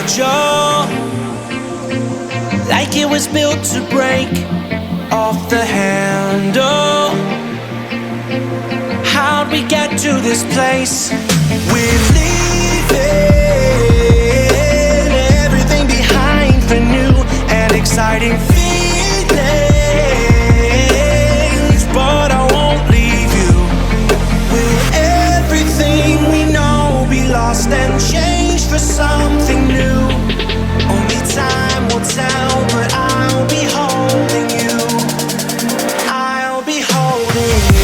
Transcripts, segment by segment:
fragile, like it was built to break off the handle. How'd we get to this place? We're leaving everything behind for new and exciting feelings, but I won't leave you. Will everything we know be lost and changed for something new? Only time will tell, but I'll be holding you. I'll be holding you.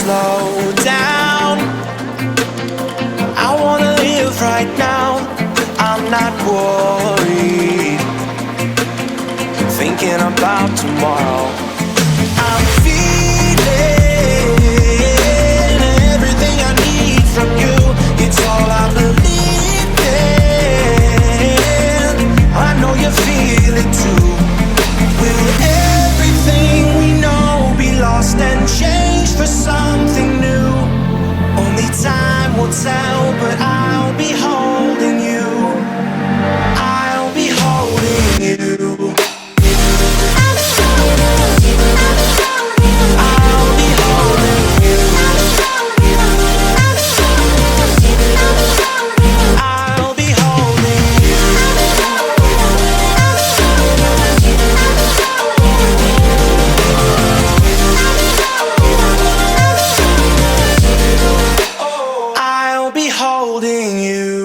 Slow down, I wanna live right now. I'm not worried, thinking about tomorrow. I'm feeling everything I need from you. It's all I believe in. I know you feel it too. Will everything we know be lost and changed for something new? Only time will tell, but I'll be holding you. I'll be holding you. I'll be holding you. I'll be holding you. I'll be holding you.